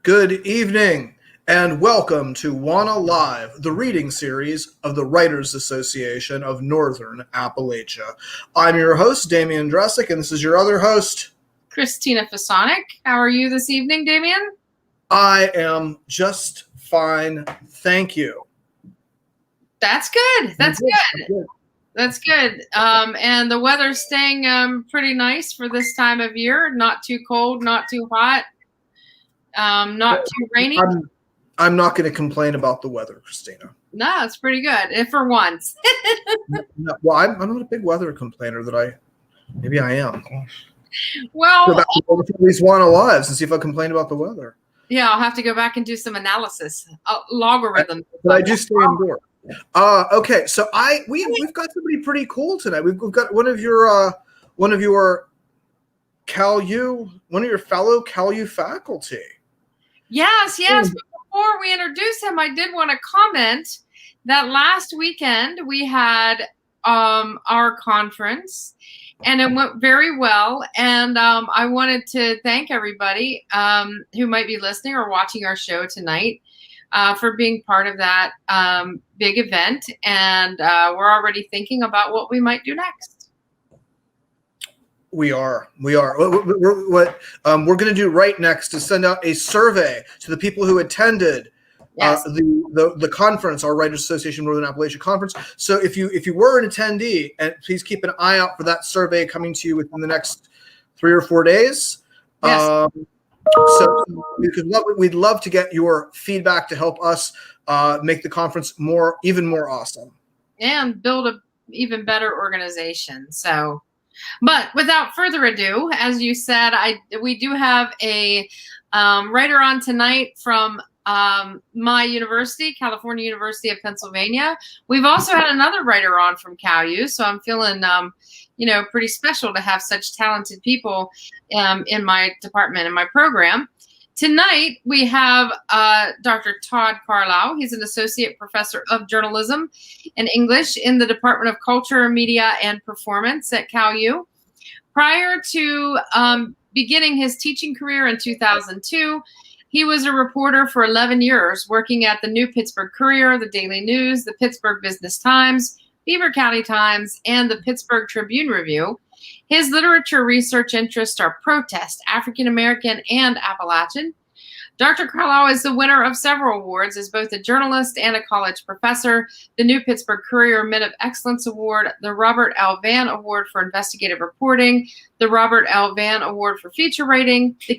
Good evening, and welcome to WANA Live, the reading series of the Writers Association of Northern Appalachia. I'm your host, Damian Dressick, and this is your other host, Christina Fasonic. How are you this evening, Damian? I am just fine, thank you. That's good. That's good. That's good. And the weather's staying pretty nice for this time of year. Not too cold, not too hot, not too rainy. I'm not going to complain about the weather, Christina. No, it's pretty good, if for once. No, well, I'm not a big weather complainer. Maybe I am. Well, go back to these WANA Lives and see if I complain about the weather. Yeah, I'll have to go back and do some analysis, logarithm. But I do stay indoors. Okay, so we've got somebody pretty cool tonight. We've got one of your fellow CalU faculty. Yes. But before we introduce him, I did want to comment that last weekend we had our conference, and it went very well. And I wanted to thank everybody who might be listening or watching our show tonight for being part of that big event. And we're already thinking about what we might do next. We are. What we're going to do right next is send out a survey to the people who attended the conference, our Writers Association Northern Appalachia Conference. So if you were an attendee, and please keep an eye out for that survey coming to you within the next 3 or 4 days. Yes. So we'd love to get your feedback to help us make the conference even more awesome and build an even better organization. So. But without further ado, as you said, we do have a writer on tonight from my university, California University of Pennsylvania. We've also had another writer on from CalU, so I'm feeling, pretty special to have such talented people in my department and my program. Tonight, we have Dr. Todd Carlisle. He's an associate professor of journalism and English in the Department of Culture, Media, and Performance at CalU. Prior to beginning his teaching career in 2002, he was a reporter for 11 years, working at the New Pittsburgh Courier, the Daily News, the Pittsburgh Business Times, Beaver County Times, and the Pittsburgh Tribune-Review. His literature research interests are protest, African American, and Appalachian. Dr. Carlisle is the winner of several awards as both a journalist and a college professor: the New Pittsburgh Courier Men of Excellence Award, the Robert L. Vann Award for Investigative Reporting, the Robert L. Vann Award for Feature Writing, the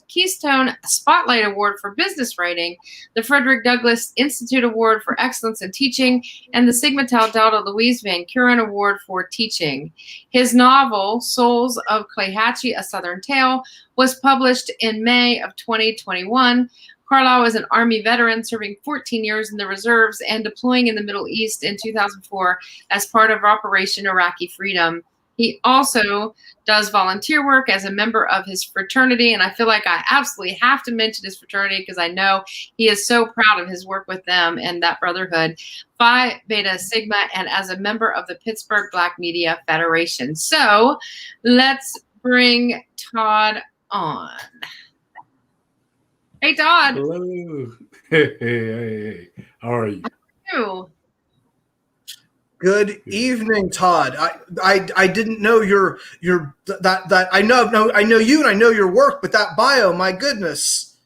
Keystone Spotlight Award for Business Writing, the Frederick Douglass Institute Award for Excellence in Teaching, and the Sigma Tau Delta Luise Van Keuren Award for Teaching. His novel, Souls of Clayhatchee, A Southern Tale, was published in May of 2021. Carlisle was an Army veteran serving 14 years in the reserves and deploying in the Middle East in 2004 as part of Operation Iraqi Freedom. He also does volunteer work as a member of his fraternity, and I feel like I absolutely have to mention his fraternity because I know he is so proud of his work with them and that brotherhood, Phi Beta Sigma, and as a member of the Pittsburgh Black Media Federation. So let's bring Todd on. Hey, Todd. Hello. Hey. How are you? How are you? Good evening, Todd. I didn't know that I know you and I know your work, but that bio, my goodness,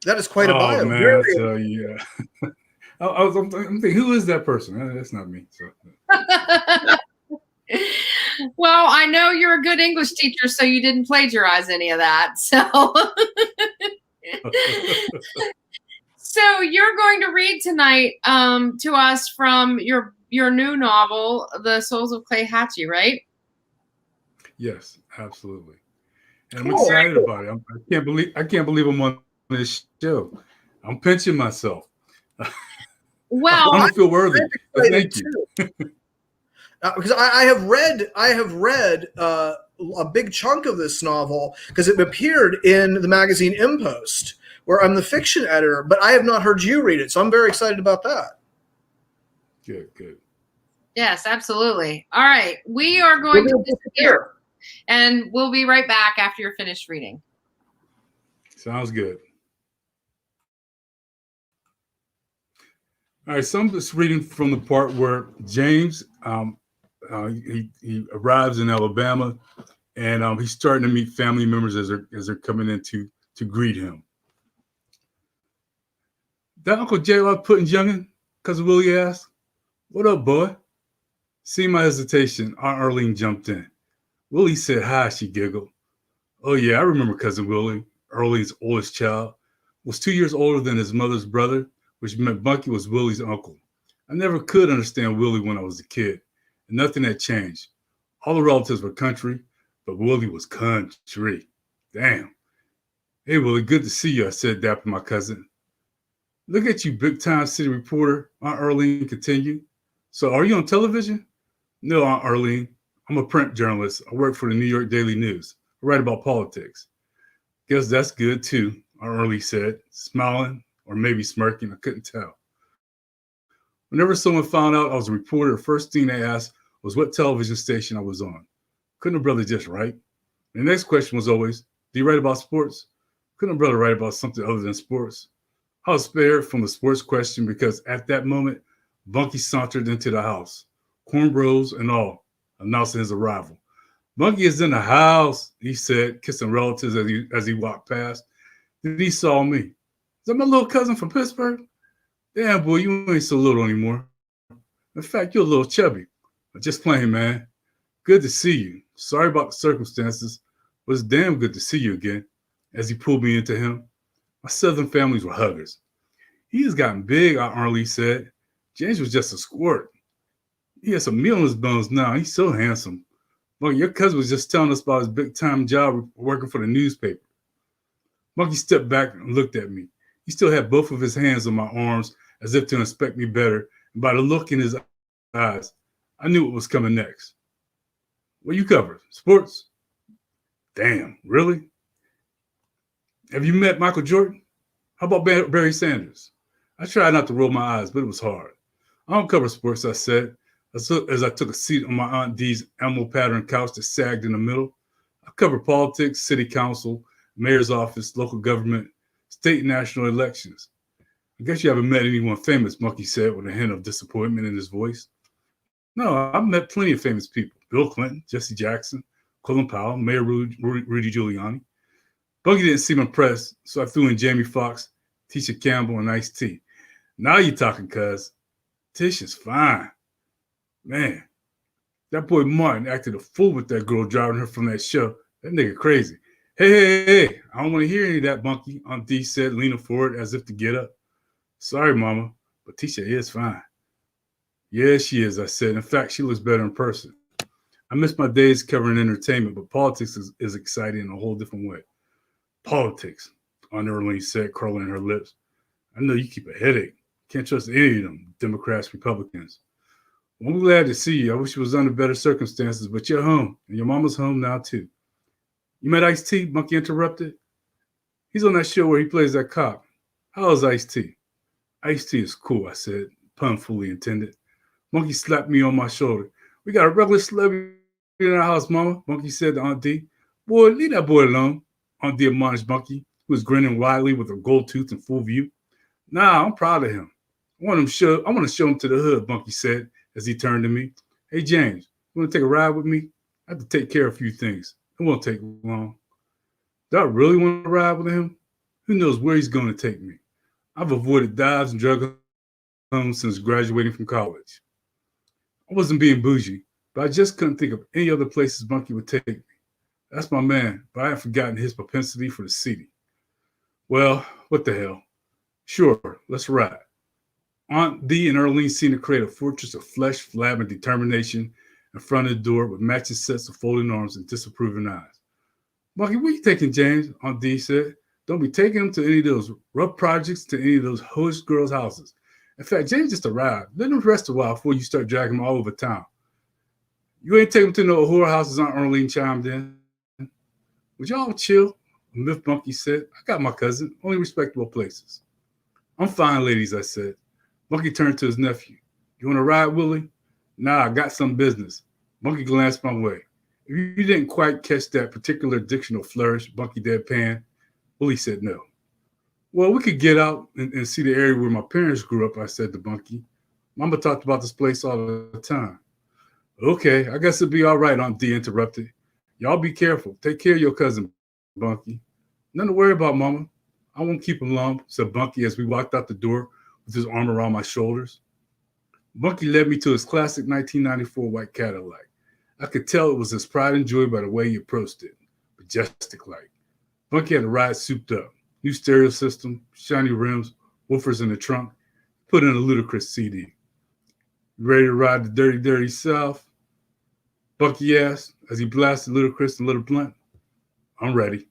that is quite a bio. Man, so yeah. I'm thinking, who is that person? That's not me. So. Well, I know you're a good English teacher, so you didn't plagiarize any of that. So you're going to read tonight to us from your new novel, The Souls of Clayhatchee, right? Yes, absolutely. And I'm excited about it. I can't believe I'm on this show. I'm pinching myself. Well, I don't feel worthy. Thank you. Because I have read a big chunk of this novel because it appeared in the magazine Impost, where I'm the fiction editor, but I have not heard you read it, so I'm very excited about that. Good. Yes, absolutely. All right, we are going to disappear, and we'll be right back after you're finished reading. Sounds good. All right, so I'm just reading from the part where James, he arrives in Alabama, and he's starting to meet family members as they're coming in to greet him. That Uncle J I putting youngin'? Cousin Willie asked. What up, boy? Seeing my hesitation, Aunt Arlene jumped in. Willie said hi, she giggled. Oh yeah, I remember Cousin Willie, Arlene's oldest child, was 2 years older than his mother's brother, which meant Bunky was Willie's uncle. I never could understand Willie when I was a kid, and nothing had changed. All the relatives were country, but Willie was country. Damn. Hey, Willie, good to see you, I said, dapping my cousin. Look at you, big-time city reporter, Aunt Arlene continued. So are you on television? No, Aunt Arlene. I'm a print journalist. I work for the New York Daily News. I write about politics. Guess that's good, too, Aunt Arlene said, smiling or maybe smirking. I couldn't tell. Whenever someone found out I was a reporter, the first thing they asked was what television station I was on. Couldn't a brother just write? And the next question was always, do you write about sports? Couldn't a brother write about something other than sports? I was spared from the sports question because at that moment, Bunky sauntered into the house, cornrows and all, announcing his arrival. Bunky is in the house, he said, kissing relatives as he walked past. Then he saw me. Is that my little cousin from Pittsburgh? Damn, boy, you ain't so little anymore. In fact, you're a little chubby. I'm just playing, man. Good to see you. Sorry about the circumstances, but it's damn good to see you again, as he pulled me into him. My Southern families were huggers. He has gotten big, Aunt Arlene said. James was just a squirt. He has some meat on his bones now. He's so handsome. Monkey, your cousin was just telling us about his big-time job working for the newspaper. Monkey stepped back and looked at me. He still had both of his hands on my arms as if to inspect me better. And by the look in his eyes, I knew what was coming next. What you cover? Sports? Damn, really? Have you met Michael Jordan? How about Barry Sanders? I tried not to roll my eyes, but it was hard. I don't cover sports, I said, as I took a seat on my Aunt Dee's emerald pattern couch that sagged in the middle. I cover politics, city council, mayor's office, local government, state and national elections. I guess you haven't met anyone famous, Monkey said with a hint of disappointment in his voice. No, I've met plenty of famous people. Bill Clinton, Jesse Jackson, Colin Powell, Mayor Rudy Giuliani. Bunky didn't seem impressed, so I threw in Jamie Foxx, Tisha Campbell, and Ice-T. Now you're talking, cuz. Tish is fine. Man, that boy Martin acted a fool with that girl driving her from that show. That nigga crazy. Hey, I don't want to hear any of that, Bunky, Aunt D said, leaning forward as if to get up. Sorry, Mama, but Tisha is fine. Yeah, she is, I said. In fact, she looks better in person. I miss my days covering entertainment, but politics is exciting in a whole different way. Politics, Aunt Arlene said, curling her lips. I know you keep a headache. Can't trust any of them, Democrats, Republicans. Well, I'm glad to see you. I wish it was under better circumstances, but you're home, and your mama's home now, too. You met Ice-T? Monkey interrupted. He's on that show where he plays that cop. How is Ice-T? Ice-T is cool, I said, pun fully intended. Monkey slapped me on my shoulder. We got a regular celebrity in our house, Mama, Monkey said to Aunt D. Boy, leave that boy alone, Aunt D admonished Monkey, who was grinning widely with a gold tooth in full view. Nah, I'm proud of him. I want to show him to the hood, Monkey said as he turned to me. Hey, James, you want to take a ride with me? I have to take care of a few things. It won't take long. Do I really want to ride with him? Who knows where he's going to take me? I've avoided dives and drug homes since graduating from college. I wasn't being bougie, but I just couldn't think of any other places Monkey would take me. That's my man, but I have forgotten his propensity for the city. Well, what the hell? Sure, let's ride. Aunt D and Arlene seemed to create a fortress of flesh, flab, and determination in front of the door with matching sets of folding arms and disapproving eyes. Monkey, where you taking James? Aunt D said. Don't be taking him to any of those rough projects, to any of those host girls' houses. In fact, James just arrived. Let him rest a while before you start dragging him all over town. You ain't taking him to no whorehouses, Aunt Arlene chimed in. Would y'all chill? Myth Monkey said. I got my cousin, only respectable places. I'm fine, ladies, I said. Monkey turned to his nephew. You want to ride, Willie? Nah, I got some business. Monkey glanced my way. If you didn't quite catch that particular dictional flourish, Monkey deadpan, Willie said no. Well, we could get out and see the area where my parents grew up, I said to Bunky. Mama talked about this place all the time. Okay, I guess it'll be all right, Aunt D interrupted. Y'all be careful. Take care of your cousin, Bunky. Nothing to worry about, Mama. I won't keep him long, said Bunky as we walked out the door with his arm around my shoulders. Bunky led me to his classic 1994 white Cadillac. I could tell it was his pride and joy by the way he approached it, majestic-like. Bunky had the ride souped up. New stereo system, shiny rims, woofers in the trunk, put in a ludicrous CD. You ready to ride the dirty, dirty South? Bunky asked as he blasted Ludacris and lit a blunt. I'm ready.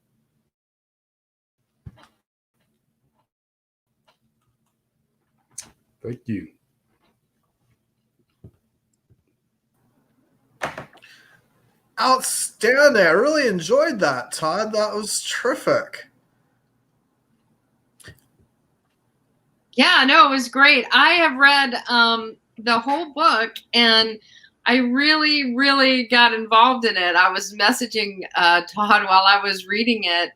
Thank you. Outstanding. I really enjoyed that, Todd. That was terrific. Yeah, no, it was great. I have read the whole book, and I really, really got involved in it. I was messaging Todd while I was reading it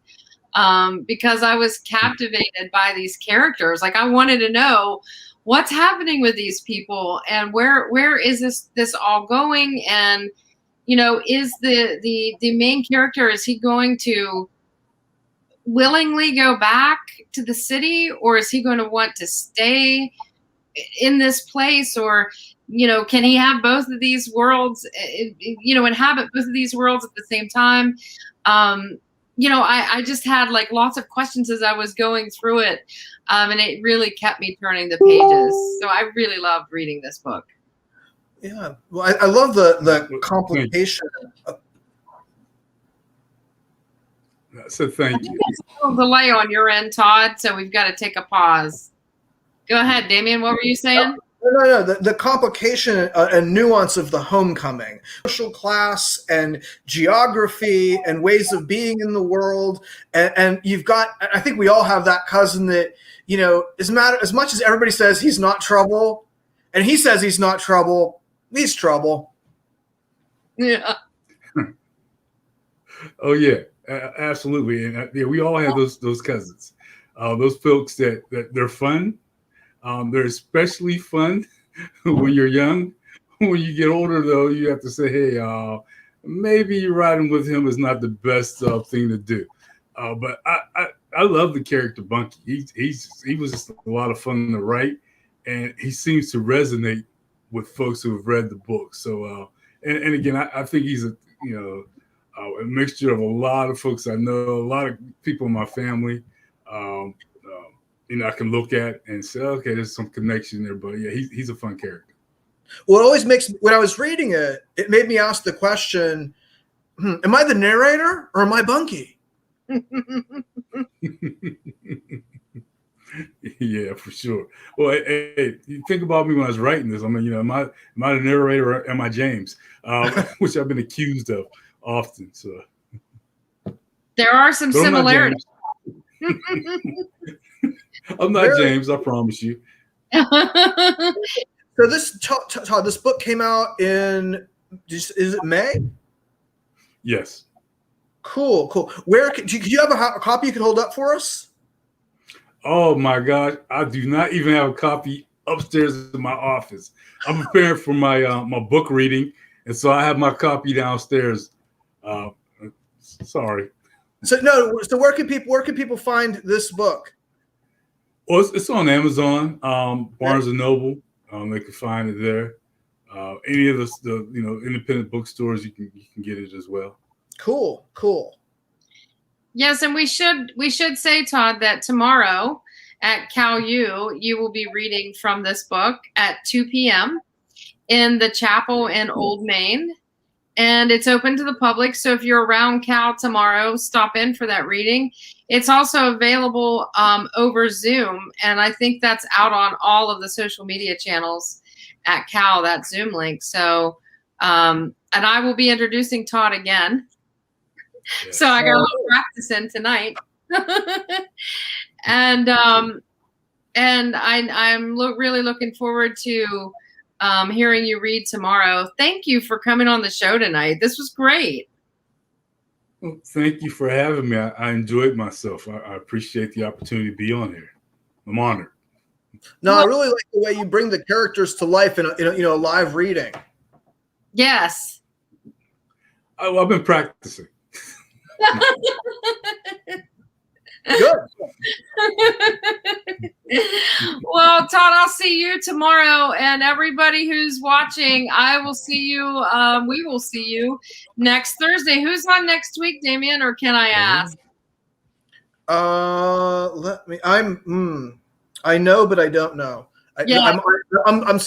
because I was captivated by these characters. Like, I wanted to know what's happening with these people and where is this all going? And, you know, is the main character, is he going to willingly go back to the city, or is he going to want to stay in this place? Or, you know, can he have both of these worlds, you know, inhabit both of these worlds at the same time? You know, I just had like lots of questions as I was going through it. And it really kept me turning the pages. So I really loved reading this book. Yeah. Well, I love the complication. So thank you. There's a little delay on your end, Todd, so we've got to take a pause. Go ahead, Damien. What were you saying? No. The complication and nuance of the homecoming, social class and geography and ways of being in the world. And you've got, I think we all have that cousin that, you know, as much as everybody says he's not trouble, and he says he's not trouble, he's trouble. Yeah. Oh, yeah. Absolutely. And yeah, we all have those cousins, those folks that they're fun. They're especially fun when you're young. When you get older, though, you have to say, hey, maybe riding with him is not the best thing to do. But I love the character Bunky. He was just a lot of fun to write, and he seems to resonate with folks who have read the book. So, and again, I think he's a mixture of a lot of folks I know, a lot of people in my family. You know, I can look at and say, okay, there's some connection there. But yeah, he's a fun character. Well, it always makes, when I was reading it, it made me ask the question, am I the narrator or am I Bunky? Yeah, for sure. Well, hey, you think about me when I was writing this. I mean, you know, am I the narrator or am I James? Which I've been accused of often. So there are some similarities. I'm not James, I promise you. So this, Todd, this book came out in, is it May? Yes. Cool. Where do you have a copy you can hold up for us? Oh my God, I do not even have a copy upstairs in my office. I'm preparing for my my book reading, and so I have my copy downstairs. Sorry. So where can people find this book? Well, it's on Amazon, Barnes and Noble. They can find it there. Any of the independent bookstores, you can get it as well. Cool. Yes, and we should say, Todd, that tomorrow at Cal U, you will be reading from this book at 2 p.m. in the chapel in Old Main. And it's open to the public. So if you're around Cal tomorrow, stop in for that reading. It's also available over Zoom. And I think that's out on all of the social media channels at Cal, that Zoom link. So, and I will be introducing Todd again. Yes. So I got a little practice in tonight. And I'm really looking forward to hearing you read tomorrow. Thank you for coming on the show tonight. This was great. Well, thank you for having me. I enjoyed myself. I appreciate the opportunity to be on here. I'm honored. No, I really like the way you bring the characters to life in a live reading. Yes. I've been practicing. Good. Well, Todd, I'll see you tomorrow, and everybody who's watching, I will see you. We will see you next Thursday. Who's on next week, Damien, or can I ask? I know, but I don't know. Yeah.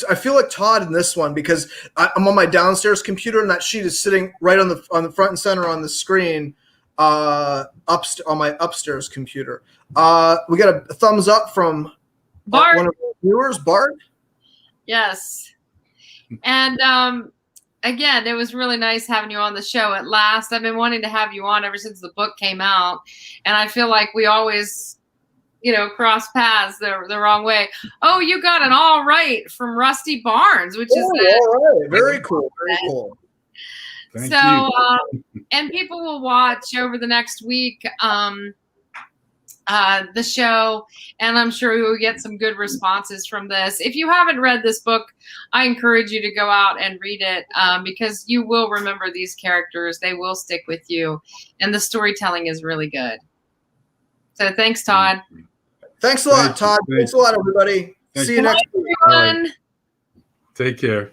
I feel like Todd in this one because I'm on my downstairs computer and that sheet is sitting right on the front and center on the screen, on my upstairs computer. We got a thumbs up from Bart. one of our viewers, Bart. Yes. And again, it was really nice having you on the show at last. I've been wanting to have you on ever since the book came out, and I feel like we always, cross paths the wrong way. Oh, you got an all right from Rusty Barnes, which is all right. Very cool. Very cool. Thank so, you. And people will watch over the next week the show, and I'm sure we will get some good responses from this. If you haven't read this book, I encourage you to go out and read it because you will remember these characters. They will stick with you, and the storytelling is really good. So thanks, Todd. Thanks a lot, Todd. Thanks a lot, everybody. See you next week. Everyone. Take care.